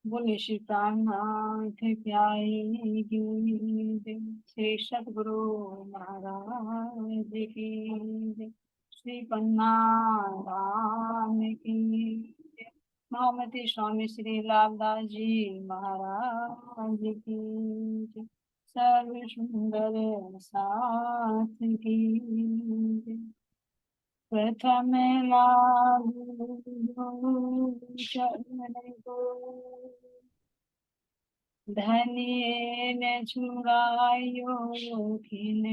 बोले श्री प्राणनाथ प्यारे की जय। श्री सतगुरु महाराज की जय। श्री पन्नाराम की जय। महामती स्वामी श्री लालदास जी महाराज की जय। सर्व सुंदर साथ की जय। प्रथम लागू चरण को धनिये न छुड़ायो खिन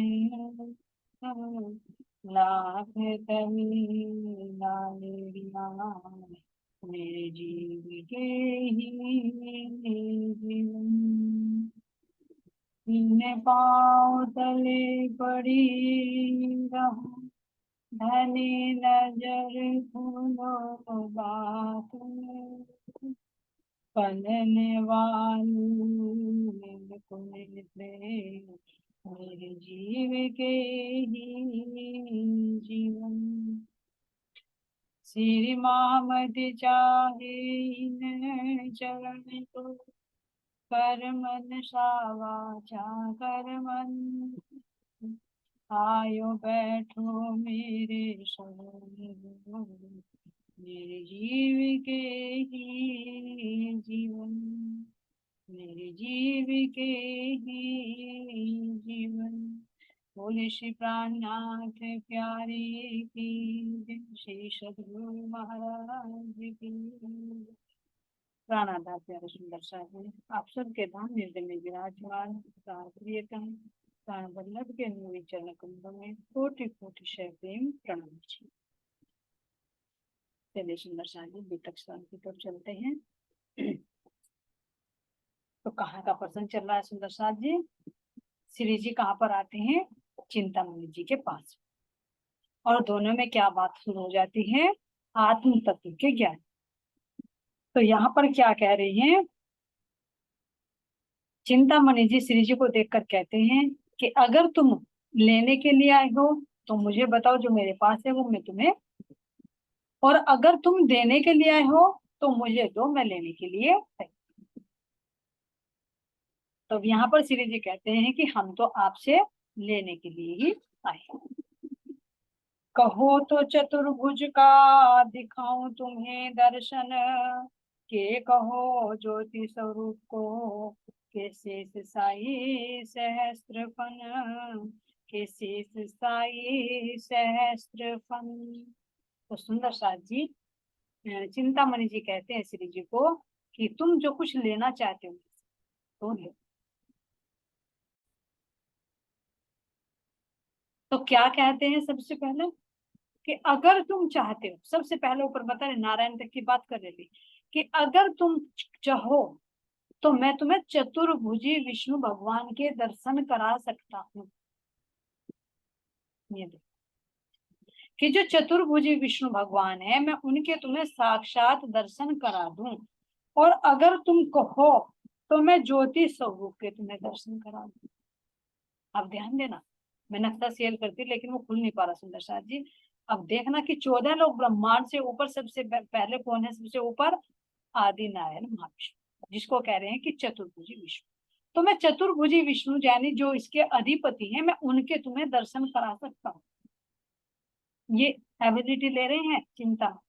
लाख कवि लालिया मेरे जीव के ही जीवन इन पाँव तले पड़ी रहूं धनी नजर भूलो बात पलने वाली को मिले मेरे जीव के ही जीवन श्री मामद चाहे इन चरण को कर मन सावाचा कर मन आयो बैठो मेरे संग मेरे जीव के ही जीवन मेरे जीव के ही जीवन बोले श्री प्राणनाथ प्यारे की जय। श्री सद्गुरु महाराज की प्राणाधार प्यारे सुंदर साहिब आप सबके धाम निर्दय में विराजमान प्रियतम प्राण वल्लभ के अनुरी चरण कमलों में कोटि कोटि शय प्रेम प्रणाम जी। चलिए सुंदर साहिब बीतक स्थान की तरफ चलते हैं। तो कहाँ का प्रसंग चल रहा है सुंदर साथ जी? श्री जी कहाँ पर आते हैं? चिंतामणि जी के पास और दोनों में क्या बात शुरू हो जाती है? आत्म तत्व के ज्ञान। तो यहाँ पर क्या कह रही हैं? चिंतामणि जी श्री जी को देखकर कहते हैं कि अगर तुम लेने के लिए आए हो तो मुझे बताओ, जो मेरे पास है वो मैं तुम्हें, और अगर तुम देने के लिए आए हो तो मुझे दो, मैं लेने के लिए आई। तो यहाँ पर श्री जी कहते हैं कि हम तो आपसे लेने के लिए ही आए। कहो तो चतुर्भुज का दिखाऊं तुम्हें दर्शन, के कहो ज्योति स्वरूप को, के शेष साई सहस्त्र फन, के शेष साई सहस्त्र फन। तो सुंदर साथ जी चिंतामणि जी कहते हैं श्री जी को कि तुम जो कुछ लेना चाहते हो तो लो। तो क्या कहते हैं सबसे पहले कि अगर तुम चाहते हो, सबसे पहले ऊपर बता रहे नारायण तक की बात कर रहे थे कि अगर तुम चाहो तो मैं तुम्हें चतुर्भुजी विष्णु भगवान के दर्शन करा सकता हूँ। ये देखो कि जो चतुर्भुजी विष्णु भगवान है मैं उनके तुम्हें साक्षात दर्शन करा दूं, और अगर तुम कहो तो मैं ज्योति स्वरूप के तुम्हें दर्शन करा दूं। अब ध्यान देना, मैं नक्शा शेयर करती लेकिन वो खुल नहीं पा रहा सुंदर साथ जी। अब देखना कि 14 लोग ब्रह्मांड से ऊपर सबसे पहले कौन है? सबसे ऊपर आदि नारायण महाविष्णु, जिसको कह रहे हैं कि चतुर्भुजी विष्णु। तो मैं चतुर्भुजी विष्णु यानी जो इसके अधिपति हैं, मैं उनके तुम्हें दर्शन करा सकता हूँ। ये एबिलिटी ले रहे हैं चिंता।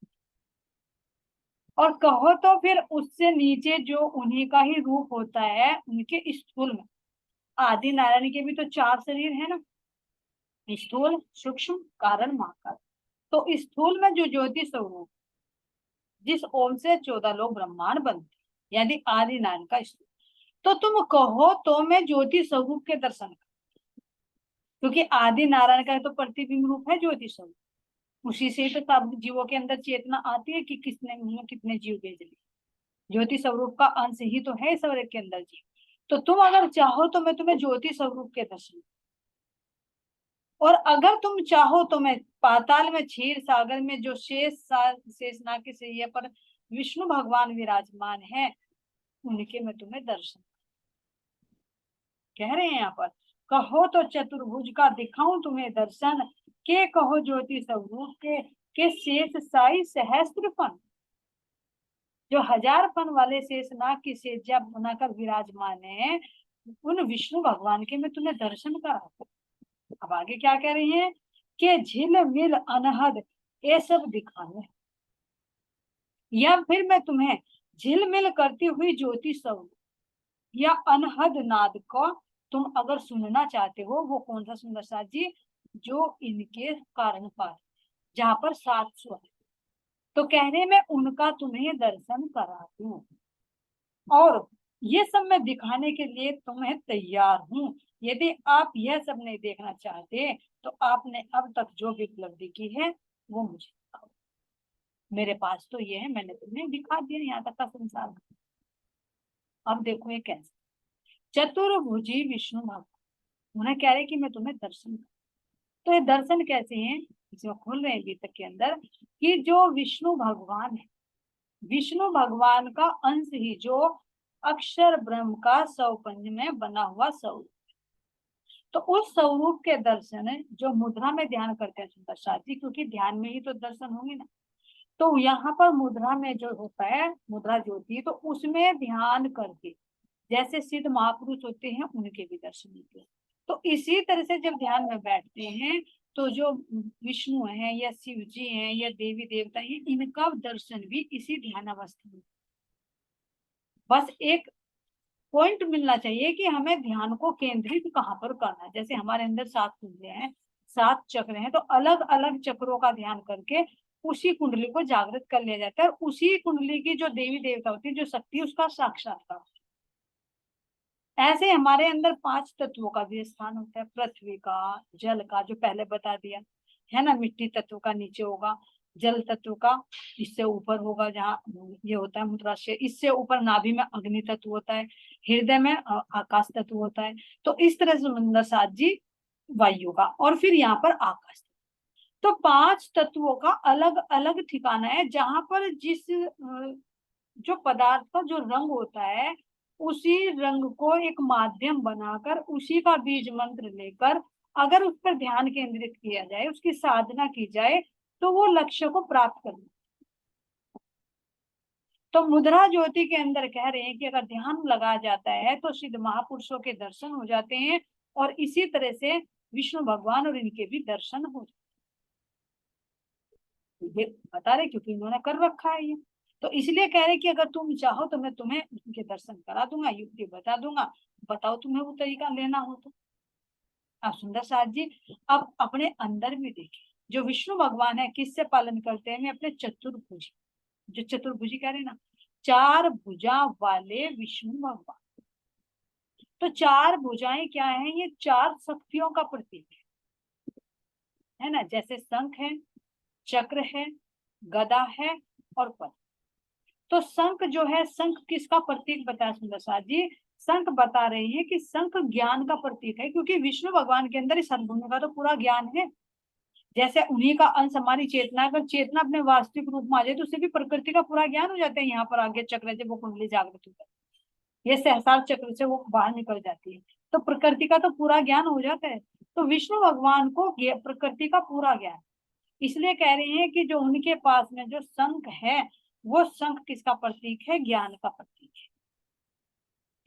और कहो तो फिर उससे नीचे जो उन्हीं का ही रूप होता है उनके स्थूल में, आदि नारायण के भी तो 4 शरीर है ना, स्थूल सूक्ष्म कारण महाकाल। तो स्थूल में जो ज्योति स्वरूप जिस ओम से 14 लोग ब्रह्मांड बनते यदि आदि नारायण का स्थूल, तो तुम कहो तो मैं ज्योति स्वरूप के दर्शन कर, क्योंकि आदि नारायण का तो प्रतिबिंब रूप है ज्योति स्वरूप, उसी से तो सब जीवों के अंदर चेतना आती है कि किसने मुंह कितने जीव भेज लिए। ज्योति स्वरूप का अंश ही तो है शरीर के अंदर जीव। तो तुम अगर चाहो तो मैं तुम्हें ज्योति स्वरूप के दर्शन, और अगर तुम चाहो तो मैं पाताल में क्षीर सागर में जो शेषनाग के सैया पर विष्णु भगवान विराजमान है उनके मैं तुम्हें दर्शन कह रहे हैं। यहाँ पर कहो तो चतुर्भुज का दिखाऊं तुम्हें दर्शन, के कहो ज्योति स्वरूप के शेष साई सहस्त्र फन। जो 1000 फन वाले शेषनाग की सेजा बनाकर विराजमान है, उन विष्णु भगवान के मैं तुम्हें दर्शन कराऊं। अब आगे क्या कह रही हैं कि झिल मिल अनहद ये सब दिखाने, या फिर मैं तुम्हें झिलमिल करती हुई ज्योति स्वरूप या अनहद नाद को तुम अगर सुनना चाहते हो, वो कौन सा सुंदर साथ जी, जो इनके कारण पर जहाँ पर 7 स्वर, तो कहने में उनका तुम्हें दर्शन करा दूं, और ये सब मैं दिखाने के लिए तुम्हें तैयार हूँ। यदि आप यह सब नहीं देखना चाहते तो आपने अब तक जो भी उपलब्धि की है वो मुझे दिखाओ। मेरे पास तो ये है, मैंने तुम्हें दिखा दिया यहाँ तक का संसार। अब देखो ये कैसे, चतुर्भुजी विष्णु भगवान उन्हें कह रहे कि मैं तुम्हें दर्शन, तो ये दर्शन कैसे हैं, इसमें खोल रहे हैं गीता के अंदर कि जो विष्णु भगवान है, विष्णु भगवान का अंश ही जो अक्षर ब्रह्म का सौपंज में बना हुआ स्वरूप, तो उस स्वरूप के दर्शन है जो मुद्रा में ध्यान करते हैं सुंदर साथी, क्योंकि ध्यान में ही तो दर्शन होंगे ना। तो यहाँ पर मुद्रा में जो होता है मुद्रा ज्योति, तो उसमें ध्यान करके जैसे सिद्ध महापुरुष होते हैं उनके भी दर्शन होते हैं। तो इसी तरह से जब ध्यान में बैठते हैं तो जो विष्णु है या शिव जी हैं या देवी देवता हैं, इनका दर्शन भी इसी ध्यान अवस्था में। बस एक पॉइंट मिलना चाहिए कि हमें ध्यान को केंद्रित कहाँ पर करना है। जैसे हमारे अंदर 7 कुंडलियां हैं, 7 चक्र हैं, तो अलग अलग चक्रों का ध्यान करके उसी कुंडली को जागृत कर लिया जाता है, और उसी कुंडली की जो देवी देवता होती है, जो शक्ति, उसका साक्षात्कार। ऐसे हमारे अंदर 5 तत्वों का भी स्थान होता है, पृथ्वी का, जल का जो पहले बता दिया है ना, मिट्टी तत्व का नीचे होगा, जल तत्व का इससे ऊपर होगा जहाँ ये होता है मूत्राशय, इससे ऊपर नाभि में अग्नि तत्व होता है, हृदय में आकाश तत्व होता है। तो इस तरह से सुंदर साथ जी वायु का, और फिर यहाँ पर आकाश। तो 5 तत्वों का अलग अलग ठिकाना है, जहां पर जिस जो पदार्थ का जो रंग होता है, उसी रंग को एक माध्यम बनाकर उसी का बीज मंत्र लेकर अगर उस पर ध्यान केंद्रित किया जाए, उसकी साधना की जाए, तो वो लक्ष्य को प्राप्त करना। तो मुद्रा ज्योति के अंदर कह रहे हैं कि अगर ध्यान लगाया जाता है तो सिद्ध महापुरुषों के दर्शन हो जाते हैं, और इसी तरह से विष्णु भगवान और इनके भी दर्शन हो जाते हैं। ये बता रहे क्योंकि इन्होंने कर रखा है ये, तो इसलिए कह रहे कि अगर तुम चाहो तो मैं तुम्हें उनके दर्शन करा दूंगा, युक्ति बता दूंगा, बताओ तुम्हें वो तरीका लेना हो तो। आप सुंदर साथ जी अब अपने अंदर भी देखिए, जो विष्णु भगवान है किससे पालन करते हैं, अपने चतुर्भुज, जो चतुर्भुजी कह रहे हैं ना, 4 भुजा वाले विष्णु भगवान। तो 4 भुजाएं क्या है, ये 4 शक्तियों का प्रतीक है ना, जैसे शंख है, चक्र है, गदा है और पद्म। तो शंख जो है, शंख किसका प्रतीक बताया सुंदर साथ जी, शंख बता रहे हैं कि शंख ज्ञान का प्रतीक है, क्योंकि विष्णु भगवान के अंदर इस सद्गुण का तो पूरा ज्ञान है। जैसे उन्हीं का अंश हमारी चेतना, अगर चेतना अपने वास्तविक रूप में आ जाए तो उससे भी प्रकृति का पूरा ज्ञान हो जाता है। यहाँ पर आगे चक्र से वो कुंडली जागृत होता है, ये सहस्रार चक्र से वो बाहर निकल जाती है, तो प्रकृति का तो पूरा ज्ञान हो जाता है। तो विष्णु भगवान को प्रकृति का पूरा ज्ञान, इसलिए कह रहे हैं कि जो उनके पास में जो शंख है, वो शंख किसका प्रतीक है, ज्ञान का प्रतीक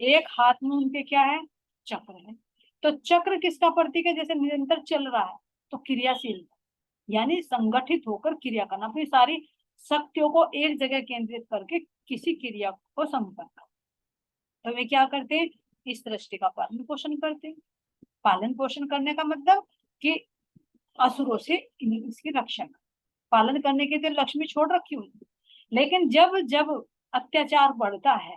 है। एक हाथ में उनके क्या है, चक्र है। तो चक्र किसका प्रतीक है, जैसे निरंतर चल रहा है, तो क्रियाशील, यानी संगठित होकर क्रिया करना, अपनी सारी शक्तियों को एक जगह केंद्रित करके किसी क्रिया को संपन्न करना। तो वे क्या करते हैं, इस दृष्टि का पालन पोषण करते हैं। पालन पोषण करने का मतलब कि असुरों से इसकी रक्षा, पालन करने के लिए लक्ष्मी छोड़ रखी हुई, लेकिन जब जब अत्याचार बढ़ता है,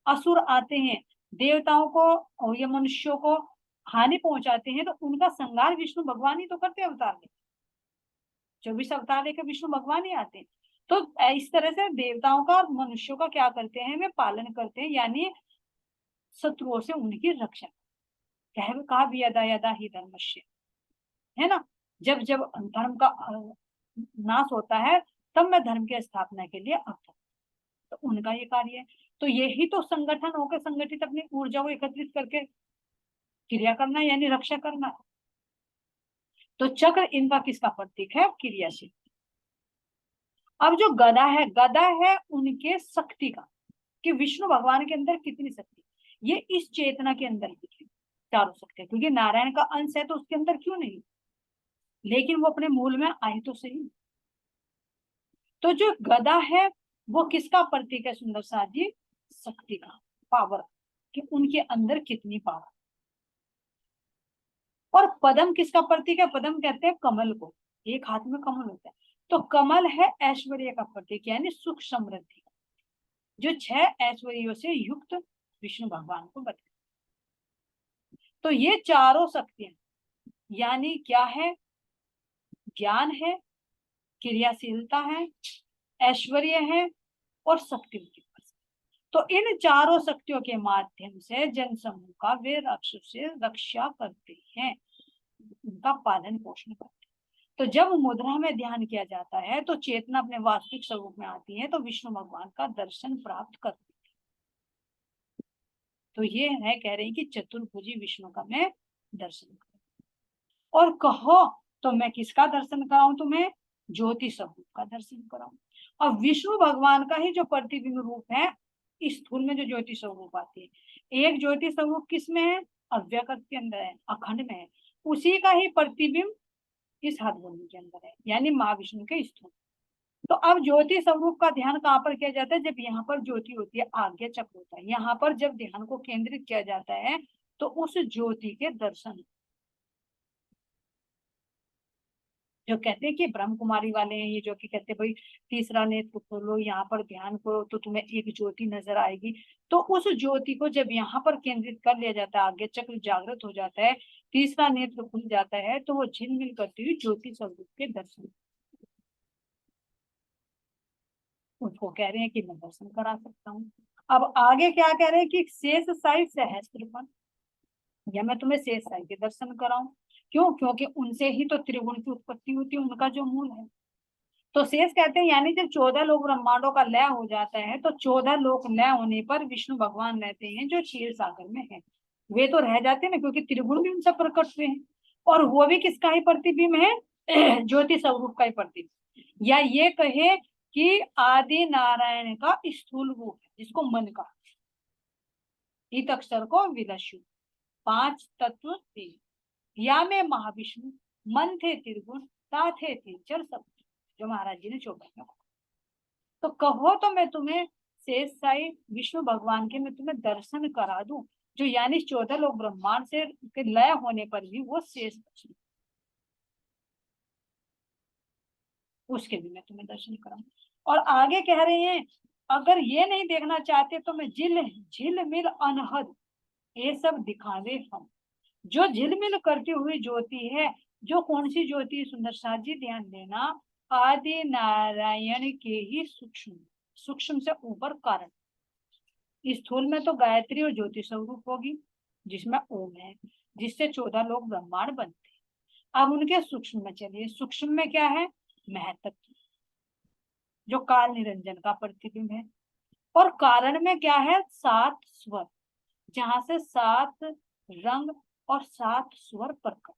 असुर आते हैं, देवताओं को और ये मनुष्यों को हानि पहुंचाते हैं, तो उनका संहार विष्णु भगवान ही तो करते हैं अवतार में। 24 अवतार लेकर विष्णु भगवान ही आते हैं। तो इस तरह से देवताओं का और मनुष्यों का क्या करते हैं, वे पालन करते हैं, यानी शत्रुओं से उनकी रक्षा। कहा भी यदा यदा ही धर्मस्य, है ना, जब जब धर्म का नाश होता है, तब मैं धर्म की स्थापना के लिए अवतरता, तो उनका ये कार्य है। तो यही तो संगठन होकर संगठित अपनी ऊर्जा को एकत्रित करके क्रिया करना, यानी रक्षा करना। तो चक्र इनका किसका प्रतीक है, क्रियाशील। अब जो गदा है उनके शक्ति का, कि विष्णु भगवान के अंदर कितनी शक्ति, ये इस चेतना के अंदर दिखे चारों शक्ति, क्योंकि नारायण का अंश है तो उसके अंदर क्यों नहीं, लेकिन वो अपने मूल में आई तो सही। तो जो गदा है वो किसका प्रतीक है सुंदर साथ जी, शक्ति का, पावर, कि उनके अंदर कितनी पावर। और पद्म किसका प्रतीक है, पद्म कहते हैं कमल को, एक हाथ में कमल होता है, तो कमल है ऐश्वर्य का प्रतीक, यानी सुख समृद्धि, जो 6 ऐश्वर्यों से युक्त विष्णु भगवान को बताया। तो ये चारों शक्तियां यानी क्या है, ज्ञान है, क्रियाशीलता है, ऐश्वर्य है और शक्ति उनके पास। तो इन चारों शक्तियों के माध्यम से जन समूह का वे राक्षस से रक्षा करते हैं, उनका पालन पोषण करते हैं। तो जब मुद्रा में ध्यान किया जाता है तो चेतना अपने वास्तविक स्वरूप में आती है, तो विष्णु भगवान का दर्शन प्राप्त करते हैं। तो ये है, कह रहे हैं कि चतुर्भुजी विष्णु का मैं दर्शन करूं। और कहो तो मैं किसका दर्शन कराऊं तुम्हें, ज्योति स्वरूप का दर्शन कराऊं। और विष्णु भगवान का ही जो प्रतिबिंब रूप है, इस स्थूल में जो ज्योति स्वरूप आती है, एक ज्योति स्वरूप किसमें है, अव्यक्त के अंदर है, अखंड में है, उसी का ही प्रतिबिंब इस हथगोली के अंदर है, यानी माँ विष्णु के स्थूल। तो अब ज्योति स्वरूप का ध्यान कहाँ पर किया जाता है, जब यहाँ पर ज्योति होती है, आज्ञा चक्र होता है, यहाँ पर जब ध्यान को केंद्रित किया जाता है तो उस ज्योति के दर्शन, जो कहते हैं कि ब्रह्म कुमारी वाले हैं ये, जो कि कहते हैं भाई तीसरा नेत्र खोलो, यहाँ पर ध्यान करो तो तुम्हें एक ज्योति नजर आएगी। तो उस ज्योति को जब यहाँ पर केंद्रित कर लिया जाता है, आज्ञा चक्र जागृत हो जाता है, तीसरा नेत्र खुल जाता है, तो वो झिलमिल करती हुई ज्योति स्वरूप के दर्शन, उसको कह रहे हैं कि मैं दर्शन करा सकता हूँ। अब आगे क्या कह रहे हैं कि शेष साई सहस्त्रपन, या मैं तुम्हें शेष साई के दर्शन कराऊं, क्यों, क्योंकि उनसे ही तो त्रिगुण की उत्पत्ति होती है, उनका जो मूल है। तो शेष कहते हैं यानी जब 14 लोक ब्रह्मांडों का लय हो जाता है, तो 14 लोक लय होने पर विष्णु भगवान रहते हैं जो क्षीर सागर में है, वे तो रह जाते हैं ना, क्योंकि त्रिगुण भी उनसे प्रकट हुए हैं, और वो भी किसका ही प्रतिबिंब है, ज्योति स्वरूप का ही प्रतिबिंब, या ये कहे कि आदि नारायण का स्थूल रूप है, जिसको मन का, इत अक्षर को विलशु, 5 तत्व थे, या में महाविष्णु, मन थे त्रिगुण, ता थे तीन सब, जो महाराज जी ने चौपाई। तो कहो तो मैं तुम्हें शेष साई विष्णु भगवान के मैं तुम्हें दर्शन करा दूं, जो यानी 14 लोग ब्रह्मांड से के लय होने पर भी वो शेष, उसके भी मैं तुम्हें दर्शन कराऊं। और आगे कह रहे हैं, अगर ये नहीं देखना चाहते तो मैं झिल मिल अनहद ये सब दिखावे हम, जो झिलमिल करती हुई ज्योति है, जो कौन सी ज्योति, सुंदर साथ जी ध्यान देना, आदि नारायण के ही सूक्ष्म, सूक्ष्म से ऊपर कारण, स्थूल में तो गायत्री और ज्योति स्वरूप होगी, जिसमें ओम है, जिससे 14 लोग ब्रह्मांड बनते हैं। अब उनके सूक्ष्म में चलिए, सूक्ष्म में क्या है, महत्व, जो काल निरंजन का प्रतिबिंब है। और कारण में क्या है, 7 स्वर, जहां से 7 रंग और 7 स्वर प्रकट,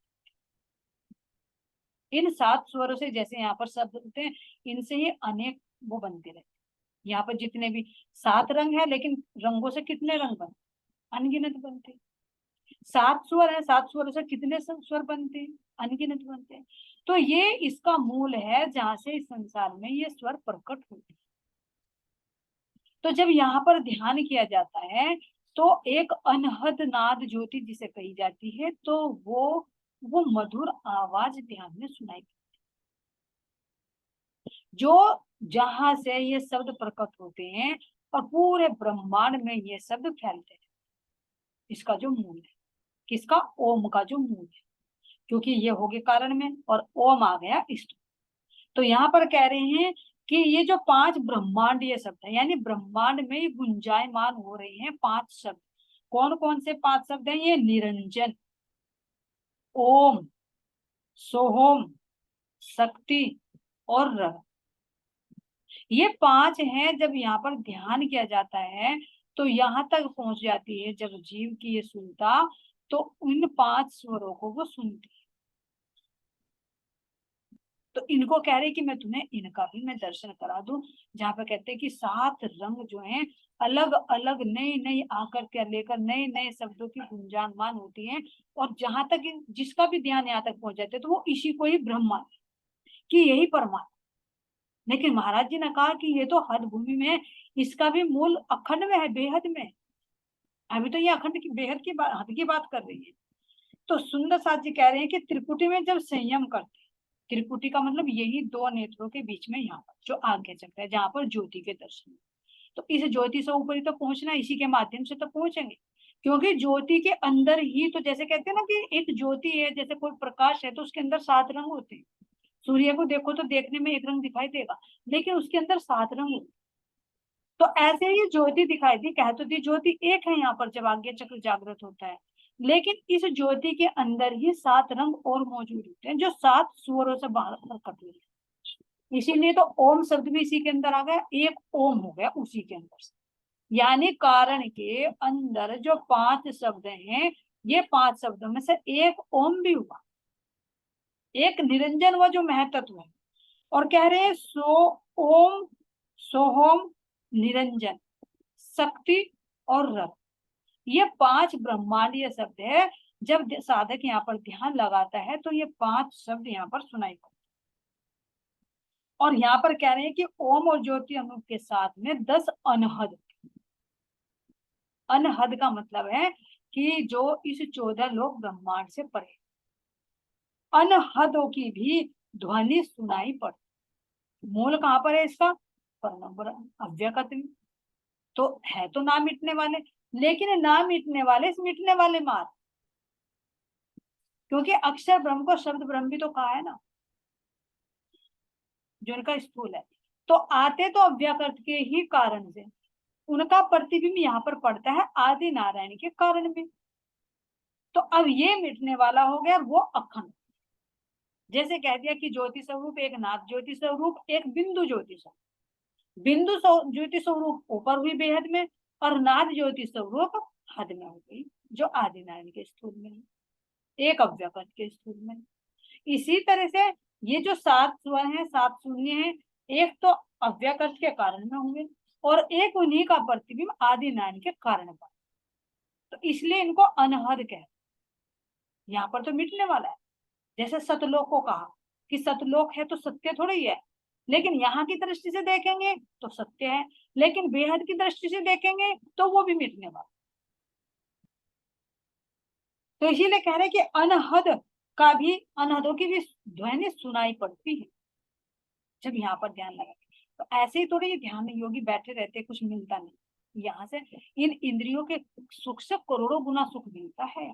इन 7 स्वरों से, जैसे यहाँ पर शब्द होते हैं, इनसे ही अनेक वो बनते रहते। यहाँ पर जितने भी 7 रंग है, लेकिन रंगों से कितने रंग बनते, अनगिनत बनते। 7 स्वर है, 7 स्वरों से कितने स्वर बनते हैं, अनगिनत बनते हैं। तो ये इसका मूल है, जहां से इस संसार में ये स्वर प्रकट होते हैं। तो जब यहाँ पर ध्यान किया जाता है तो एक अनहद नाद ज्योति जिसे कही जाती है, तो वो मधुर आवाज ध्यान में सुनाई, जो जहां से ये शब्द प्रकट होते हैं और पूरे ब्रह्मांड में ये शब्द फैलते हैं, इसका जो मूल है, किसका, ओम का जो मूल है, क्योंकि ये हो गए कारण में और ओम आ गया इष्ट। तो यहाँ पर कह रहे हैं कि ये जो 5 ब्रह्मांडीय शब्द है, यानी ब्रह्मांड में ही गुंजायमान हो रहे हैं 5 शब्द। कौन कौन से 5 शब्द हैं, ये निरंजन, ओम, सोहोम, शक्ति और रव, ये 5 हैं। जब यहाँ पर ध्यान किया जाता है तो यहाँ तक पहुंच जाती है, जब जीव की ये सुनता, तो इन 5 स्वरों को वो सुनती है। तो इनको कह रहे कि मैं तुम्हें इनका भी मैं दर्शन करा दूं, जहाँ पे कहते हैं कि 7 रंग जो हैं अलग अलग नई नई आकर के लेकर नए नए शब्दों की गुंजायमान होती हैं, और जहां तक जिसका भी ध्यान यहाँ तक पहुंच जाते तो वो इसी को ही ब्रह्म मानते कि यही परमात्मा। लेकिन महाराज जी ने कहा कि ये तो हद भूमि में है, इसका भी मूल अखंड में है, बेहद में। अभी तो ये अखंड की बेहद की बात, हद की बात कर रही है। तो सुंदर साथ जी कह रहे हैं कि त्रिपुटी में जब संयम करते, त्रिपुटी का मतलब यही 2 नेत्रों के बीच में यहाँ पर जो आज्ञा चक्र है, जहाँ पर ज्योति के दर्शन, तो इस ज्योति से ऊपर ही तो पहुंचना, इसी के माध्यम से तो पहुंचेंगे। क्योंकि ज्योति के अंदर ही तो, जैसे कहते हैं ना कि एक ज्योति है, जैसे कोई प्रकाश है तो उसके अंदर 7 रंग होते हैं। सूर्य को देखो तो देखने में एक रंग दिखाई देगा, लेकिन उसके अंदर 7 रंग होते। तो ऐसे ही ज्योति दिखाई दी, कह तो दी ज्योति एक है यहाँ पर जब आज्ञा चक्र जागृत होता है, लेकिन इस ज्योति के अंदर ही 7 रंग और मौजूद होते हैं, जो 7 स्वरों से बाहर प्रकट हुए। इसीलिए तो ओम शब्द भी इसी के अंदर आ गया, एक ओम हो गया उसी के अंदर से। यानी कारण के अंदर जो 5 शब्द हैं, ये 5 शब्दों में से एक ओम भी हुआ, एक निरंजन हुआ जो महतत्व है। और कह रहे हैं सो ओम सोहोम निरंजन शक्ति और रथ, ये 5 ब्रह्मांडीय शब्द है। जब साधक यहाँ पर ध्यान लगाता है तो ये 5 शब्द यहाँ पर सुनाई पड़ते। और यहाँ पर कह रहे हैं कि ओम और ज्योति अनूप के साथ में 10 अनहद। अनहद का मतलब है कि जो इस 14 लोक ब्रह्मांड से परे, अनहदों की भी ध्वनि सुनाई पड़ती। मूल कहाँ पर है इसका? परम अव्यक्त में। तो है तो ना मिटने वाले, लेकिन ना मिटने वाले इस मिटने वाले मार, क्योंकि अक्षर ब्रह्म को शब्द ब्रह्म भी तो कहा है ना, जो इनका स्थूल है। तो आते तो अव्यकृत के ही कारण से, उनका प्रतिबिंब यहाँ पर पड़ता है आदि नारायण के कारण में। तो अब ये मिटने वाला हो गया वो अखंड। जैसे कह दिया कि ज्योति स्वरूप एक नाथ ज्योति स्वरूप एक बिंदु ज्योति स्वरूप, बिंदु ज्योति स्वरूप ऊपर हुई बेहद में, और नाथ ज्योति स्वरूप हद में हो गई जो आदि नारायण के स्थूल में है, एक अव्यकृत के स्थूल में। इसी तरह से ये जो 7 स्वर हैं 7 शून्य हैं, एक तो अव्यकृत के कारण में होंगे और एक उन्हीं का प्रतिबिंब आदि नारायण के कारण पर। तो इसलिए इनको अनहद कहते, यहाँ पर तो मिटने वाला है। जैसे सतलोक को कहा कि सतलोक है तो सत्य थोड़ी ही है, लेकिन यहाँ की दृष्टि से देखेंगे तो सत्य है, लेकिन बेहद की दृष्टि से देखेंगे तो वो भी मिटने वाला। तो इसीलिए कह रहे कि अनहद का भी, अनहदों की भी ध्वनि सुनाई पड़ती है जब यहाँ पर ध्यान लगा। तो ऐसे ही थोड़ी ध्यान योगी बैठे रहते कुछ मिलता नहीं, यहाँ से इन इंद्रियों के सुख से करोड़ों गुना सुख मिलता है।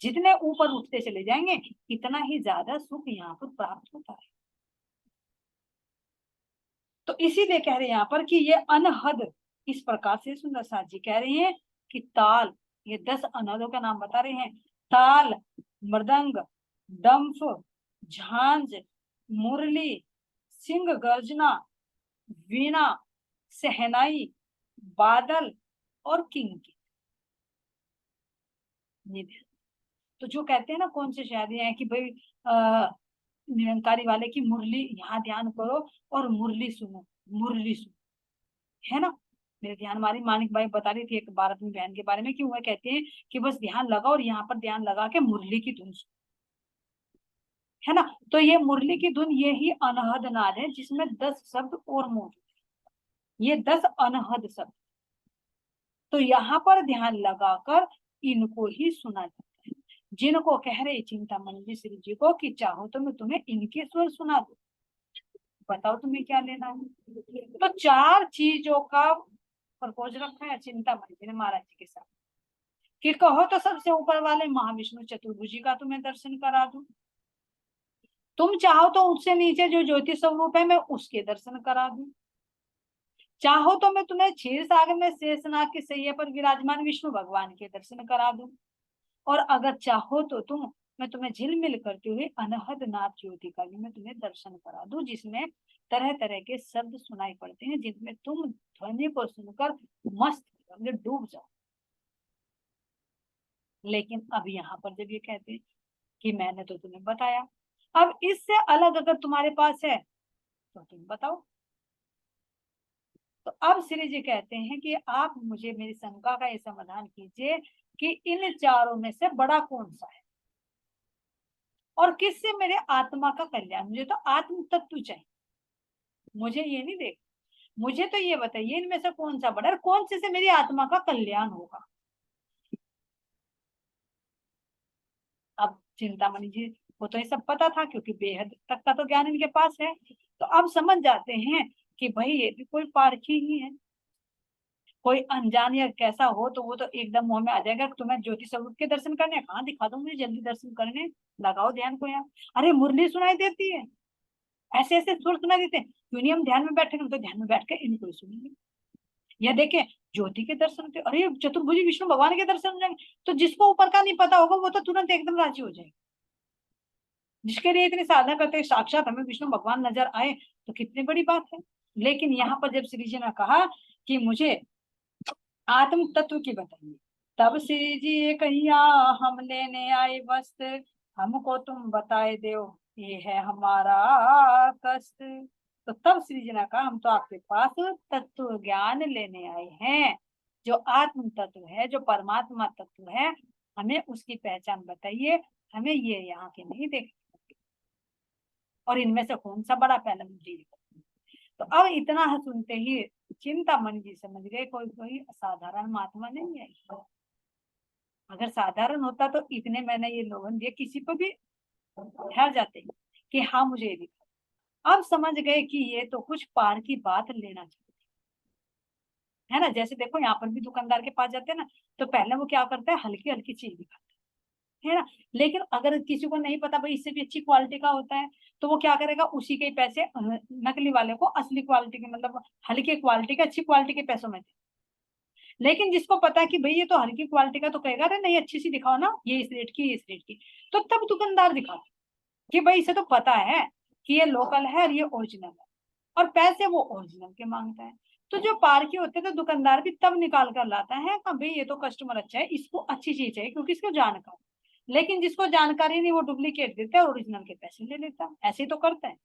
जितने ऊपर उठते चले जाएंगे इतना ही ज्यादा सुख यहाँ पर प्राप्त होता है। तो इसीलिए कह रहे हैं यहाँ पर कि ये अनहद इस प्रकार से सुंदर साथ जी कह रहे हैं कि ताल, ये 10 अनहदों का नाम बता रहे हैं। ताल, मृदंग, डम्फ, झांझ, मुरली, सिंह गर्जना, वीणा, सहनाई, बादल और किंकी। तो जो कहते हैं ना कौन से शायरी हैं कि भाई निरंकारी वाले की मुरली, यहाँ ध्यान करो और मुरली सुनो, मुरली सुनो, है ना। मेरे ध्यान हमारी मानिक भाई बता रही थी एक बार अपनी बहन के बारे में कि वह कहते हैं कि बस ध्यान लगा और यहाँ पर ध्यान लगा के मुरली की धुन सुनो, है ना। तो ये मुरली की धुन यही अनहद नाद है जिसमें 10 शब्द और मौजूद है, ये 10 अनहद शब्द। तो यहाँ पर ध्यान लगाकर इनको ही सुना जाता है, जिनको कह रहे चिंतामणि जी श्री जी को कि चाहो तो मैं तुम्हें इनके स्वर सुना दूं, बताओ तुम्हें क्या लेना है। तो 4 चीजों का प्रपोज रखा है चिंतामणि जी ने महाराज जी के साथ कि कहो तो सबसे ऊपर वाले महाविष्णु चतुर्भुजी का तुम्हें दर्शन करा दूं, तुम चाहो तो उससे नीचे जो ज्योति स्वरूप है मैं उसके दर्शन करा दूं, चाहो तो मैं तुम्हें क्षीर सागर में शेषनाग के सैया पर विराजमान विष्णु भगवान के दर्शन करा दूं, और अगर चाहो तो मैं तुम्हें झिलमिल करते हुए अनहद नाथ ज्योति का भी मैं तुम्हें दर्शन करा दूं, जिसमें तरह तरह के शब्द सुनाई पड़ते हैं, जिनमें तुम ध्वनि को सुनकर मस्त डूब जाओ। लेकिन अब यहाँ पर जब ये कहते हैं कि मैंने तो तुम्हें बताया अब इससे अलग अगर तुम्हारे पास है तो तुम बताओ। तो अब श्री जी कहते हैं कि आप मुझे मेरी शंका का ये समाधान कीजिए कि इन चारों में से बड़ा कौन सा है और किससे मेरे आत्मा का कल्याण। मुझे तो आत्म तत्व चाहिए, मुझे ये नहीं देख, मुझे तो ये बताइए इनमें से कौन सा बड़ा है, कौन से मेरी आत्मा का कल्याण होगा। अब चिंतामणि जी को तो ये सब पता था, क्योंकि बेहद तक का तो ज्ञान इनके पास है। तो अब समझ जाते हैं कि भाई ये भी कोई पारखी ही है, कोई अनजान या कैसा हो तो वो तो एकदम मुंह में आ जाएगा, तुम्हें ज्योति स्वरूप के दर्शन करने हैं? कहाँ दिखा दो मुझे जल्दी दर्शन करने, लगाओ ध्यान को यहाँ। अरे मुरली सुनाई देती है, ऐसे ऐसे सुर सुनाई देते हैं, क्यों नहीं हम ध्यान में बैठे, हम तो ध्यान में बैठ के इनको ही सुनेंगे। या देखे ज्योति के दर्शन के, अरे चतुर्भुज विष्णु भगवान के दर्शन हो जाएंगे। तो जिसको ऊपर का नहीं पता होगा वो तो तुरंत एकदम राजी हो जाएगा। जिसके लिए इतनी साधना करते हैं साक्षात हमें विष्णु भगवान नजर आए तो कितनी बड़ी बात है। लेकिन यहाँ पर जब श्री जी ने कहा कि मुझे आत्म तत्व की बताइए, तब श्री जी ये कहिया हम लेने आए वस्त्र, हमको तुम बताए दो ये है हमारा कष्ट। तो तब श्री जी ने कहा हम तो आपके पास तत्व ज्ञान लेने आए हैं, जो आत्म तत्व है, जो परमात्मा तत्व है, हमें उसकी पहचान बताइए, हमें ये यहाँ के नहीं देख, और इनमें से कौन सा बड़ा पहले मुझे। तो अब इतना सुनते ही चिंतामणि जी समझ गए कोई कोई असाधारण महात्मा नहीं है। अगर साधारण होता तो इतने मैंने ये लोगन दिए किसी को भी ठहर जाते कि हाँ मुझे ये दिखा। अब समझ गए कि ये तो कुछ पार की बात लेना चाहिए, है ना। जैसे देखो यहाँ पर भी दुकानदार के पास जाते हैं ना, तो पहले वो क्या करता है, हल्की हल्की चीज दिखाता है ना। लेकिन अगर किसी को नहीं पता भाई इससे भी अच्छी क्वालिटी का होता है, तो वो क्या करेगा, उसी के पैसे नकली वाले को असली क्वालिटी के, मतलब हल्की क्वालिटी के, अच्छी क्वालिटी के पैसों में। लेकिन जिसको पता है कि भाई ये तो हल्की क्वालिटी का, तो कहेगा अरे नहीं अच्छी सी दिखाओ ना, ये इस रेट की, ये इस रेट की। तो तब दुकानदार दिखाता कि भाई इसे तो पता है कि ये लोकल है और ये ओरिजिनल है, और पैसे वो ओरिजिनल के मांगता है। तो जो पारखी होते हैं तो दुकानदार भी तब निकाल कर लाता है कि भाई ये तो कस्टमर अच्छा है, इसको अच्छी चीज चाहिए क्योंकि इसको जानकारी। लेकिन जिसको जानकारी नहीं वो डुप्लीकेट देता है, ओरिजिनल के पैसे ले लेता है, ऐसे ही तो करते हैं।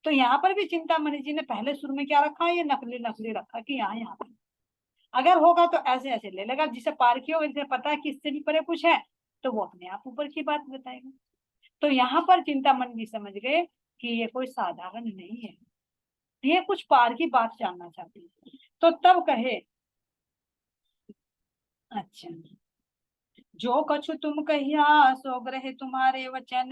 तो यहाँ पर भी चिंतामणि जी ने पहले शुरू में क्या रखा, ये नकली नकली रखा कि यहाँ यहाँ पे अगर होगा तो ऐसे ऐसे ले लेगा, जिसे पारखी होगा, जिसे पता है कि इससे भी परे कुछ है, तो वो अपने आप ऊपर की बात बताएगा। तो यहाँ पर चिंतामणि जी समझ गए कि ये कोई साधारण नहीं है, ये कुछ पार की बात जानना चाहती है। तो तब कहे अच्छा, जो कछु तुम कहिया सो ग्रह तुम्हारे वचन,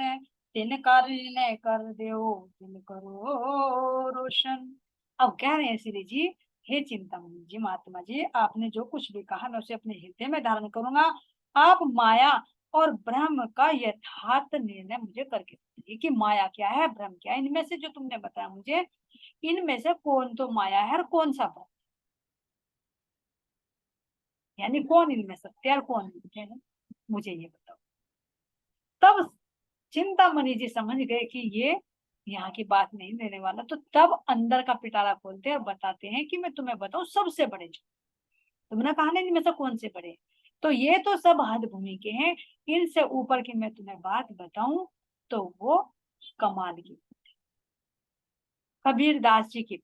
तिन कार्य कर दो तिन करो रोशन। अब कह रहे हैं श्री जी, हे चिंतामणि जी, महात्मा जी, आपने जो कुछ भी कहा मैं उसे अपने हृदय में धारण करूंगा। आप माया और ब्रह्म का यथार्थ निर्णय मुझे करके बताइए कि माया क्या है, ब्रह्म क्या है, इनमें से जो तुमने बताया मुझे, इनमें से कौन तो माया है और कौन सा ब्रह्म, यानी कौन इनमें सत्य और कौन मिथ्या है, मुझे ये बताओ। तब चिंतामणि जी समझ गए कि ये यहाँ की बात नहीं लेने वाला। तो तब अंदर का पिटारा खोलते हैं और बताते हैं कि मैं तुम्हें बताऊं सबसे बड़े जो तुमने कहा ना इनमें से कौन से बड़े, तो ये तो सब हद भूमि के हैं, इनसे ऊपर की मैं तुम्हें बात बताऊं तो वो कमाल की, कबीर दास जी की,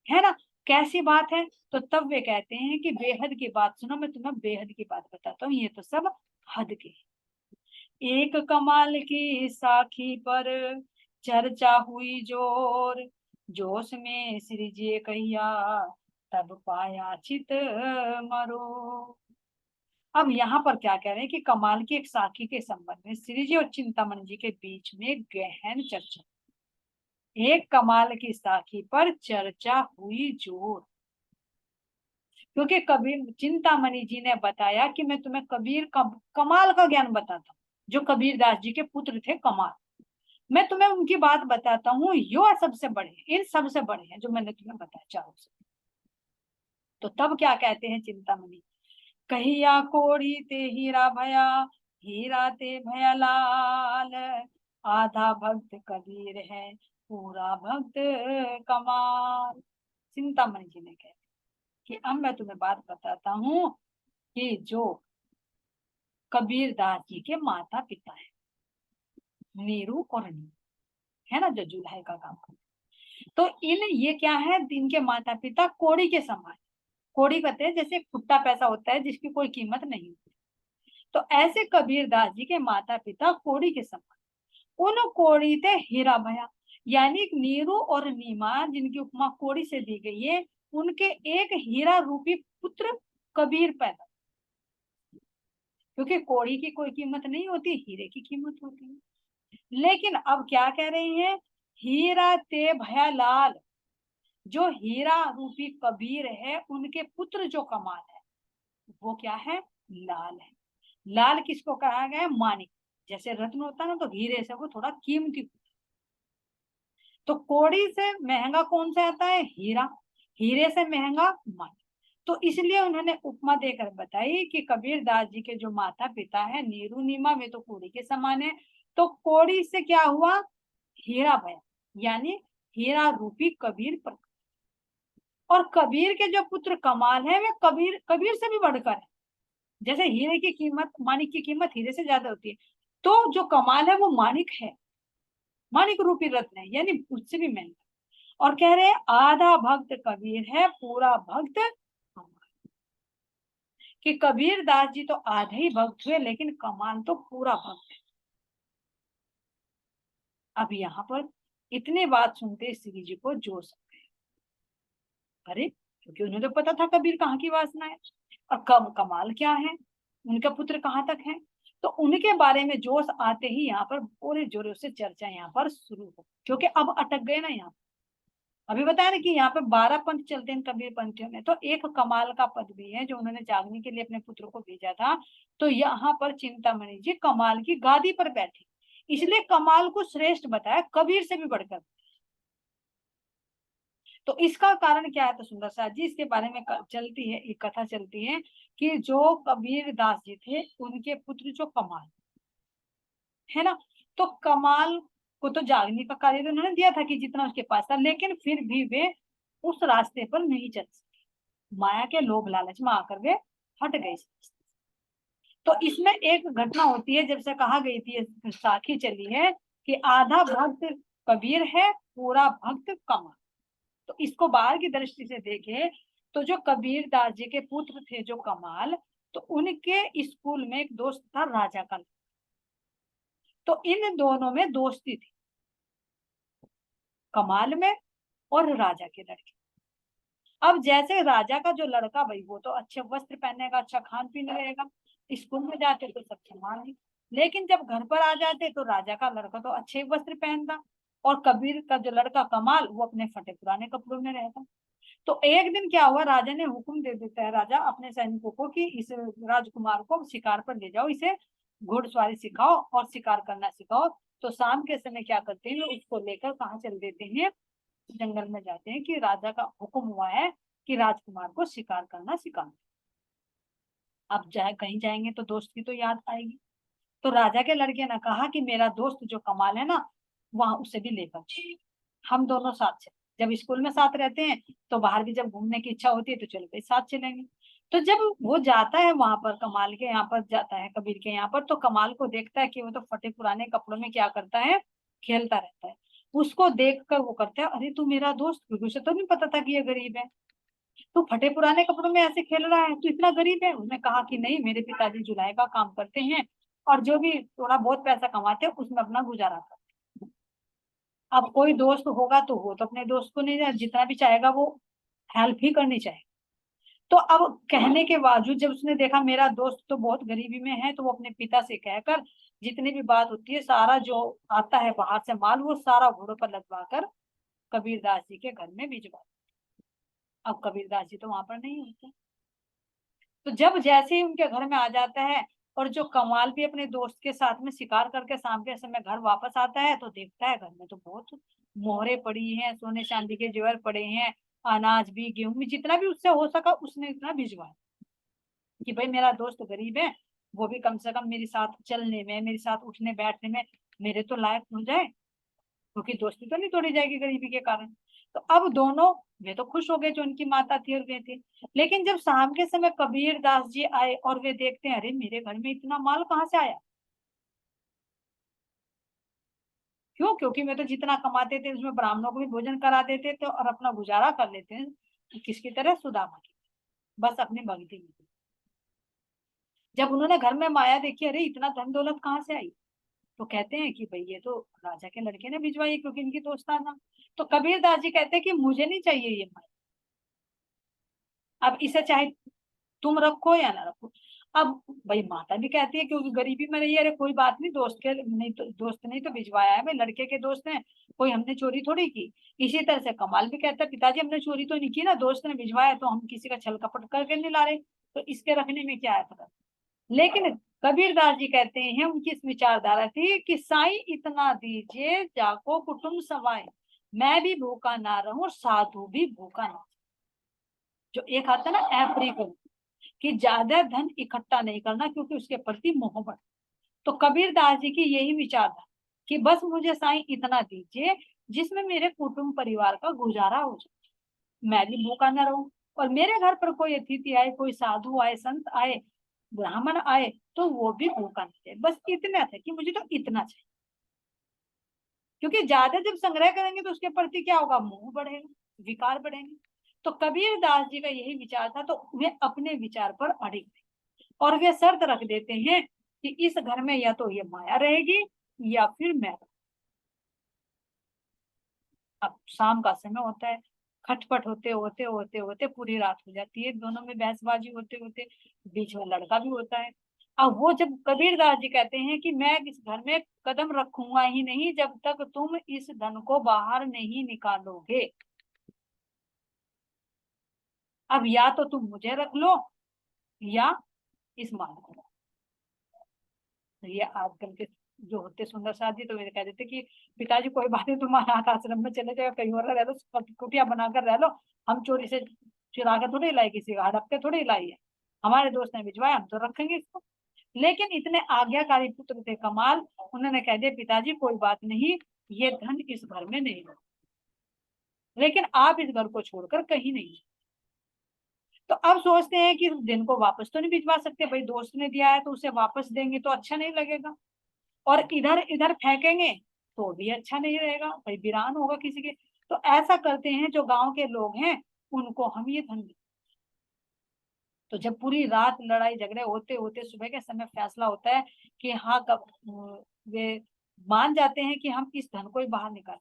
है ना। कैसी बात है, तो तब वे कहते हैं कि बेहद की बात सुनो, मैं तुम्हें बेहद की बात बताता हूँ, ये तो सब हद के। एक कमाल की साखी पर चर्चा हुई जोर, जोश में श्री जी कहिया तब पाया चित मरो। अब यहाँ पर क्या कह रहे हैं कि कमाल की एक साखी के संबंध में श्री जी और चिंतामणि जी के बीच में गहन चर्चा। एक कमाल की साखी पर चर्चा हुई जोर, क्योंकि कबीर चिंतामणि जी ने बताया कि मैं तुम्हें कमाल का ज्ञान बताता हूँ, जो कबीर दास जी के पुत्र थे कमाल, मैं तुम्हें उनकी बात बताता हूँ, यो सबसे बड़े, इन सबसे बड़े हैं जो मैंने तुम्हें बताया चारों से। तो तब क्या कहते हैं चिंतामणि, कहिया कोड़ी ते हीरा भया, हीरा ते भया लाल, आधा भक्त कबीर है पूरा भक्त कमाल। चिंतामणि जी ने कहा कि अब मैं तुम्हें बात बताता हूँ कि जो कबीर दास जी के माता पिता है, नीरू और नीमा, है ना, जो जुलाई का काम करते। तो ये क्या है, इनके माता पिता कौड़ी के समान। कौड़ी कहते हैं जैसे खुट्टा पैसा होता है जिसकी कोई कीमत नहीं होती। तो ऐसे कबीरदास जी के माता पिता कौड़ी के समान। उन कौड़ी थे हीरा भया, यानी नीरू और नीमा जिनकी उपमा कौड़ी से दी गई है, उनके एक हीरा रूपी पुत्र कबीर पैदा। क्योंकि कौड़ी की कोई कीमत नहीं होती, हीरे की कीमत होती है। लेकिन अब क्या कह रहे हैं, हीरा ते भया लाल, जो हीरा रूपी कबीर है उनके पुत्र जो कमाल है वो क्या है, लाल है। लाल किसको कहा गया है, मानिक। जैसे रत्न होता है ना, तो हीरे से वो थोड़ा कीमती। तो कौड़ी से महंगा कौन सा आता है, हीरा। हीरे से महंगा मानिक। तो इसलिए उन्होंने उपमा देकर बताई कि कबीर दास जी के जो माता पिता है नीरू नीमा, वे तो कौड़ी के समान है। तो कौड़ी से क्या हुआ, हीरा भया, यानी हीरा रूपी कबीर पर। और कबीर के जो पुत्र कमाल है वे कबीर कबीर से भी बढ़कर है। जैसे हीरे की कीमत, माणिक की कीमत हीरे से ज्यादा होती है, तो जो कमाल है वो माणिक है, माणिक रूपी रत्न है, यानी उससे भी महंगा। और कह रहे हैं आधा भक्त कबीर है, पूरा भक्त कमाल। कि कबीर दास जी तो आधे ही भक्त हुए, लेकिन कमाल तो पूरा भक्त है। अब यहाँ पर इतने बात सुनते श्री जी को जोश आ गया। अरे, क्योंकि उन्हें तो पता था कबीर कहाँ की वासना है और कमाल क्या है, उनका पुत्र कहाँ तक है। तो उनके बारे में जोश आते ही यहाँ पर पूरे जोरों से चर्चा यहाँ पर शुरू हो, क्योंकि अब अटक गए ना यहाँ। अभी बताया ना कि यहाँ पे 12 पंथ चलते हैं कबीर पंथियों में, तो एक कमाल का पद भी है जो उन्होंने जागने के लिए अपने पुत्र को भेजा था। तो यहाँ पर चिंतामणि जी कमाल की गादी पर बैठे, इसलिए कमाल को श्रेष्ठ बताया, कबीर से भी बढ़कर। तो इसका कारण क्या है, तो सुंदर साथ जी इसके बारे में चलती है, एक कथा चलती है कि जो कबीर दास जी थे उनके पुत्र जो कमाल है ना, तो कमाल को तो जागने का कार्य तो उन्होंने दिया था कि जितना उसके पास था, लेकिन फिर भी वे उस रास्ते पर नहीं चल सके, माया के लोभ लालच में आकर वे हट गए। तो इसमें एक घटना होती है, जब से कहा गई थी, साखी चली है कि आधा भक्त कबीर है, पूरा भक्त कमाल। तो इसको बाहर की दृष्टि से देखे तो जो कबीर दास जी के पुत्र थे जो कमाल, तो उनके स्कूल में एक दोस्त था राजा का। तो इन दोनों में दोस्ती थी, कमाल में और राजा के लड़के। अब जैसे राजा का जो लड़का भाई वो तो अच्छे वस्त्र पहनेगा, अच्छा खान पीन रहेगा, स्कूल में जाते तो सब सम्मान है। लेकिन जब घर पर आ जाते तो राजा का लड़का तो अच्छे वस्त्र पहनता, और कबीर का जो लड़का कमाल वो अपने फटे पुराने कपड़ों में रहता। तो एक दिन क्या हुआ, राजा ने हुक्म दे देता है, राजा अपने सैनिकों को कि इस राजकुमार को शिकार पर ले जाओ, इसे घुड़सवारी सिखाओ और शिकार करना सिखाओ। तो शाम के समय क्या करते हैं, उसको लेकर कहाँ चल देते हैं, जंगल में जाते हैं कि राजा का हुक्म हुआ है कि राजकुमार को शिकार करना सिखाना। अब जाए कहीं जाएंगे तो दोस्त की तो याद आएगी। तो राजा के लड़के ने कहा कि मेरा दोस्त जो कमाल है ना, वहां उसे भी लेकर हम दोनों साथ चले। जब स्कूल में साथ रहते हैं तो बाहर भी जब घूमने की इच्छा होती है तो चलो भाई साथ चलेंगे। तो जब वो जाता है वहां पर, कमाल के यहाँ पर जाता है, कबीर के यहाँ पर, तो कमाल को देखता है कि वो तो फटे पुराने कपड़ों में क्या करता है, खेलता रहता है। उसको देख कर वो करता है, अरे तू मेरा दोस्त, क्योंकि उसे तो नहीं पता था कि ये गरीब है, तू फटे पुराने कपड़ों में ऐसे खेल रहा है, तू इतना गरीब है। उसने कहा कि नहीं, मेरे पिताजी जुलाई का काम करते हैं और जो भी थोड़ा बहुत पैसा कमाते हैं उसमें अपना गुजारा करते हैं। अब कोई दोस्त होगा तो वो तो अपने दोस्त को नहीं, जितना भी चाहेगा वो हेल्प ही करनी चाहिए। तो अब कहने के बावजूद जब उसने देखा मेरा दोस्त तो बहुत गरीबी में है, तो वो अपने पिता से कहकर जितनी भी बात होती है, सारा जो आता है बाहर से माल, वो सारा घोड़ों पर लदवा कर कबीरदास जी के घर में भिजवा। अब कबीरदास जी तो वहां पर नहीं होते। तो जब जैसे ही उनके घर में आ जाता है, और जो कमाल भी अपने दोस्त के साथ में शिकार करके शाम के समय घर वापस आता है, तो देखता है घर में तो बहुत मोहरे पड़ी हैं, सोने चांदी के जेवर पड़े हैं, अनाज भी गेहूं भी, जितना भी उससे हो सका उसने इतना भिजवाया कि भाई मेरा दोस्त गरीब है, वो भी कम से कम मेरे साथ चलने में, मेरे साथ उठने बैठने में मेरे तो लायक हो जाए, क्योंकि दोस्ती तो नहीं तोड़ी जाएगी गरीबी के कारण। तो अब दोनों, वे तो खुश हो गए जो उनकी माता थी और वे थे। लेकिन जब शाम के समय कबीर दास जी आए और वे देखते हैं, अरे मेरे घर में इतना माल कहाँ से आया, क्यों? क्योंकि मैं तो जितना कमाते थे उसमें ब्राह्मणों को भी भोजन करा देते थे और अपना गुजारा कर लेते हैं। तो किसकी तरह? सुदामा की, बस अपनी भक्ति में। जब उन्होंने घर में माया देखी, अरे इतना धन दौलत कहाँ से आई, तो कहते हैं कि भाई ये तो राजा के लड़के ने भिजवाई, क्योंकि इनकी दोस्ताना। तो कबीर दास जी कहते हैं कि मुझे नहीं चाहिए ये माया, अब इसे चाहे तुम रखो या ना रखो। अब भाई माता भी कहती है क्योंकि गरीबी में रही है, अरे कोई बात नहीं, दोस्त के नहीं तो दोस्त नहीं तो भिजवाया है, भाई लड़के के दोस्त हैं, कोई हमने चोरी थोड़ी की। इसी तरह से कमाल भी कहता है, पिताजी हमने चोरी तो नहीं की ना, दोस्त ने भिजवाया, तो हम किसी का छल कपट करके नहीं ला रहे, तो इसके रखने में क्या है। लेकिन कबीरदास जी कहते हैं, उनकी इस विचारधारा थी कि साईं इतना दीजिए जाको कुटुंब समाए, मैं भी भूखा ना रहूं और साधु भी भूखा ना। जो एक आता है ना एप्रिकल, कि ज्यादा धन इकट्ठा नहीं करना क्योंकि उसके प्रति मोहब्बत। तो कबीरदास जी की यही विचार था कि बस मुझे साईं इतना दीजिए जिसमें मेरे कुटुंब परिवार का गुजारा हो जाए, मैं भी भूखा न रहूं, और मेरे घर पर कोई अतिथि आए, कोई साधु आए, संत आए, ब्राह्मण आए, तो वो भी भूखा नहीं जाए। बस इतना था कि मुझे तो इतना चाहिए, क्योंकि ज्यादा जब संग्रह करेंगे तो उसके प्रति क्या होगा? मोह बढ़ेगा, विकार बढ़ेंगे। तो कबीर दास जी का यही विचार था, तो वे अपने विचार पर अड़े और वे शर्त रख देते हैं कि इस घर में या तो ये माया रहेगी या फिर मैं। अब शाम का समय होता है, खटपट होते होते होते होते पूरी रात हो जाती है, दोनों में बहसबाजी होते होते बीच में लड़का भी होता है। अब वो जब कबीरदास जी कहते हैं कि मैं इस घर में कदम रखूंगा ही नहीं जब तक तुम इस धन को बाहर नहीं निकालोगे, अब या तो तुम मुझे रख लो या इस माल को। ये आजकल के जो होते सुंदर साथ जी तो वे कह देते कि पिताजी कोई बात नहीं, तुम अनाथ आश्रम में चले जाओ, कहीं और रह लो, कुटिया बनाकर रह लो, हम चोरी से चुरा के थोड़ी लाई, किसी का हड़प के थोड़ी लाई है, हमारे दोस्त ने भिजवाया, हम तो रखेंगे इसको। लेकिन इतने आज्ञाकारी पुत्र थे कमाल, उन्होंने कह दिया पिताजी कोई बात नहीं, ये धन इस घर में नहीं है, लेकिन आप इस घर को छोड़कर कहीं नहीं। तो अब सोचते हैं कि दिन को वापस तो नहीं भिजवा सकते, भाई दोस्त ने दिया है तो उसे वापस देंगे तो अच्छा नहीं लगेगा, और इधर इधर फेंकेंगे तो भी अच्छा नहीं रहेगा, भाई वीरान होगा किसी के। तो ऐसा करते हैं, जो गांव के लोग हैं उनको हम ये धन। तो जब पूरी रात लड़ाई झगड़े होते होते सुबह के समय फैसला होता है कि हाँ, कब वे मान जाते हैं कि हम इस धन को ही बाहर निकाल।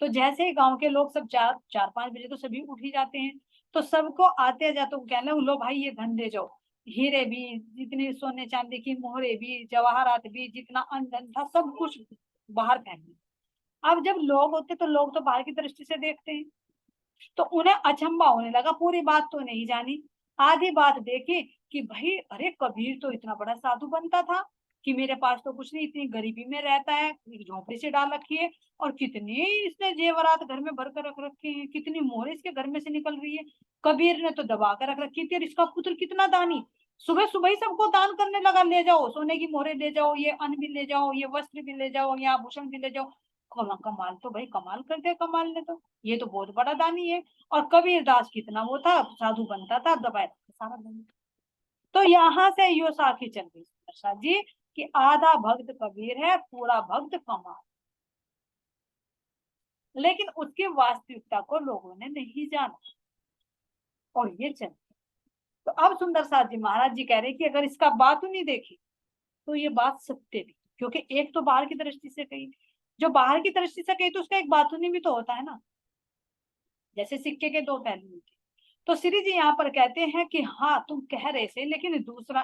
तो जैसे ही गांव के लोग सब 4-5 बजे तो सभी उठ ही जाते हैं, तो सबको आते जाते कहने लो भाई ये धन दे जाओ, हीरे भी, जितने सोने चांदी की मोहरे भी, जवाहरात भी, जितना अन्न धन था सब कुछ बाहर फेंक दिया। अब जब लोग होते तो लोग तो बाहर की दृष्टि से देखते हैं, तो उन्हें अचंभा होने लगा, पूरी बात तो नहीं जानी, आधी बात देखी कि भाई अरे कबीर तो इतना बड़ा साधु बनता था कि मेरे पास तो कुछ नहीं, इतनी गरीबी में रहता है, एक झोपड़ी से डाल रखी है, और कितने इसने जेवरात घर में भर कर रख रखे हैं, कितनी मोहरे इसके घर में से निकल रही है, कबीर ने तो दबा कर रख रखी थी, और इसका पुत्र कितना दानी, सुबह सुबह ही सबको दान करने लगा, ले जाओ सोने की मोहरे ले जाओ, ये अन्न भी ले जाओ, ये वस्त्र भी ले जाओ, ये आभूषण भी ले जाओ। कमाल, तो भाई कमाल कर दिया कमाल ने, तो ये तो बहुत बड़ा दानी है। और कबीर दास कितना वो था, साधु बनता था, दबाया सारा धन। तो यहाँ से यो साखी चल गई प्रसाद जी कि आधा भक्त कबीर है, पूरा भक्त कमाल। लेकिन उसकी वास्तविकता को लोगों ने नहीं जाना, और ये चल। तो अब सुंदर साथ जी महाराज जी कह रहे कि अगर इसका बात नहीं देखी तो ये बात सत्य भी, क्योंकि एक तो बाहर की दृष्टि से कही, जो बाहर की दृष्टि से कही तो उसका एक बातूनी भी तो होता है ना, जैसे सिक्के के दो पहलू होते। तो श्री जी यहाँ पर कहते हैं कि हाँ तुम कह रहे थे, लेकिन दूसरा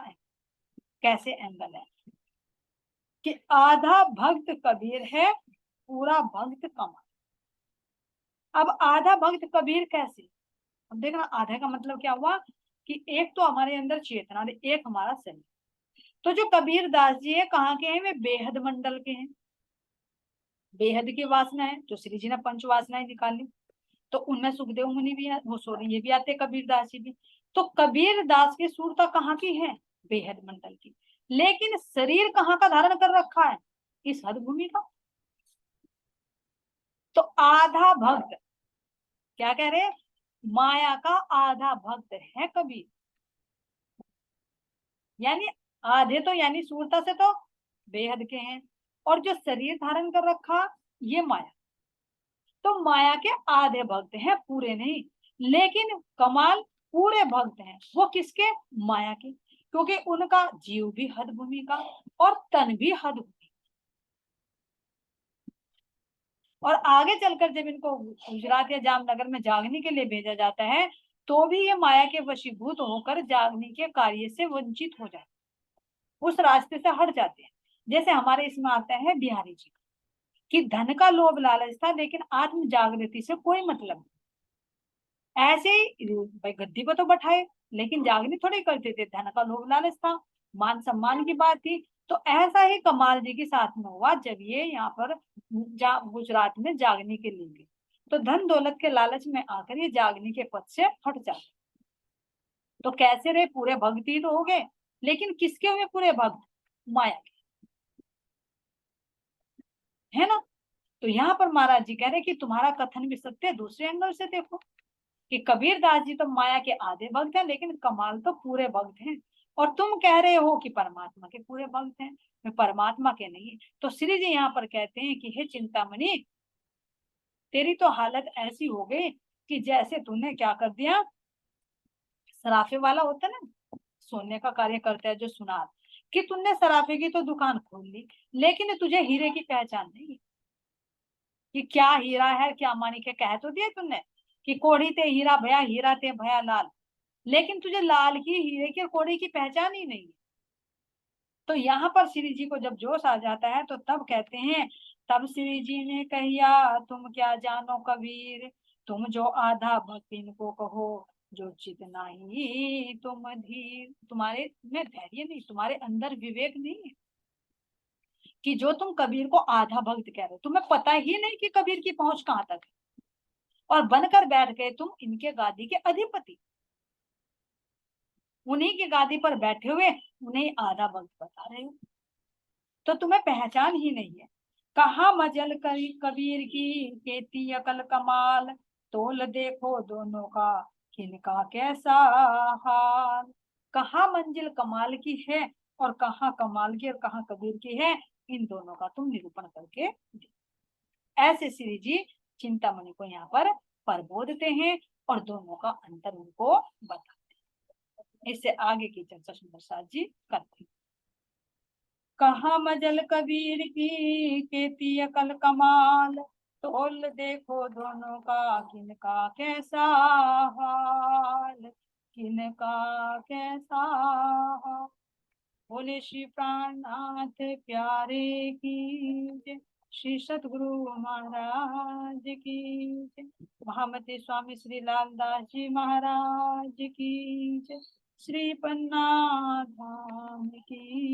कैसे एंगल है कि आधा भक्त कबीर है, पूरा भक्त कमाल। अब आधा भक्त कबीर कैसे? अब देखना आधे का मतलब क्या हुआ कि एक तो हमारे अंदर चेतना, एक हमारा शरीर। तो जो कबीर दास जी है कहाँ के हैं? वे बेहद मंडल के हैं। बेहद की वासना है, जो श्री जी ने पंच वासनाएं निकाली, तो उनमें सुखदेव मुनि भी है, वो सॉरी ये भी आते कबीर दास जी भी। तो कबीर दास की सूरता कहाँ की है? बेहद मंडल की। लेकिन शरीर कहाँ का धारण कर रखा है? इस हद भूमि का। तो आधा भक्त क्या कह रहे? माया का आधा भक्त है कबीर, यानी आधे तो यानी सूरता से तो बेहद के हैं, और जो शरीर धारण कर रखा ये माया। तो माया के आधे भक्त हैं, पूरे नहीं। लेकिन कमाल पूरे भक्त हैं, वो किसके? माया के, क्योंकि उनका जीव भी हद भूमि का और तन भी हद भूमि। और आगे चलकर जब इनको गुजरात या जामनगर में जागने के लिए भेजा जाता है, तो भी ये माया के वशीभूत होकर जागने के कार्य से वंचित हो जाते, उस रास्ते से हट जाते हैं। जैसे हमारे इसमें आता है बिहारी जी कि धन का लोभ लालच था, लेकिन आत्म जागृति से कोई मतलब नहीं। ऐसे ही भाई गद्दी पर तो बैठाए, लेकिन जागनी थोड़ी करते थे, धन का लोभ लालच था, मान सम्मान की बात थी। तो ऐसा ही कमाल जी के साथ में हुआ जब ये यहाँ पर गुजरात में जागने के लिए गए, तो धन दौलत के लालच में आकर ये जागने के पद से हट जाते। तो कैसे रहे? पूरे भक्त ही तो हो गए, लेकिन किसके हुए पूरे भक्त? माया के, है ना। तो यहाँ पर महाराज जी कह रहे कि तुम्हारा कथन भी सत्य है, दूसरे एंगल से देखो कि कबीर दास जी तो माया के आधे भक्त हैं, लेकिन कमाल तो पूरे भक्त हैं। और तुम कह रहे हो कि परमात्मा के पूरे भक्त हैं, वे परमात्मा के नहीं। तो श्री जी यहाँ पर कहते हैं कि हे चिंतामणि, तेरी तो हालत ऐसी हो गई कि जैसे तूने क्या कर दिया, सराफे वाला होता है ना, सोने का कार्य करता है जो सुनार, कि तुमने सराफे की तो दुकान खोल ली, लेकिन तुझे हीरे की पहचान नहीं कि क्या हीरा है क्या माणिक है। कह तो दिया तुमने कि कोड़ी ते हीरा भया, हीरा ते भया लाल, लेकिन तुझे लाल की, हीरे की और कोड़ी की पहचान ही नहीं है। तो यहाँ पर श्री जी को जब जोश आ जाता है तो तब कहते हैं, तब श्री जी ने कहिया तुम क्या जानो कबीर, तुम जो आधा भक्त इनको कहो, जो चित नहीं तुम धीर। तुम्हारे में धैर्य नहीं, तुम्हारे अंदर विवेक नहीं है कि जो तुम कबीर को आधा भक्त कह रहे हो, तुम्हें पता ही नहीं कि कबीर की पहुंच कहाँ तक है, और बनकर बैठ गए तुम इनके गादी के अधिपति। उन्हीं की गादी पर बैठे हुए उन्हें आधा भक्त बता रहे हो, तो तुम्हें पहचान ही नहीं है। कहा मजल करी कबीर की केती अकल कमाल, तोल देखो दोनों का किनका कैसा हाल। कहा मंजिल कमाल की है, और कहा कमाल की और कहा कबीर की है, इन दोनों का तुम निरूपण करके दो। ऐसे श्री जी चिंतामणि को यहाँ पर प्रबोधते हैं और दोनों का अंतर उनको बताते हैं। इससे आगे की चर्चा सुंदर साथ जी करते हैं। कहा मजल कबीर की केती अकल कमाल, तोल देखो दोनों का किनका कैसा हाल, किनका कैसा हाल। बोले श्री प्राणनाथ प्यारे की जय, श्री सतगुरु महाराज की जय, महामती स्वामी श्री लालदास जी महाराज की जय, श्री पन्ना धाम की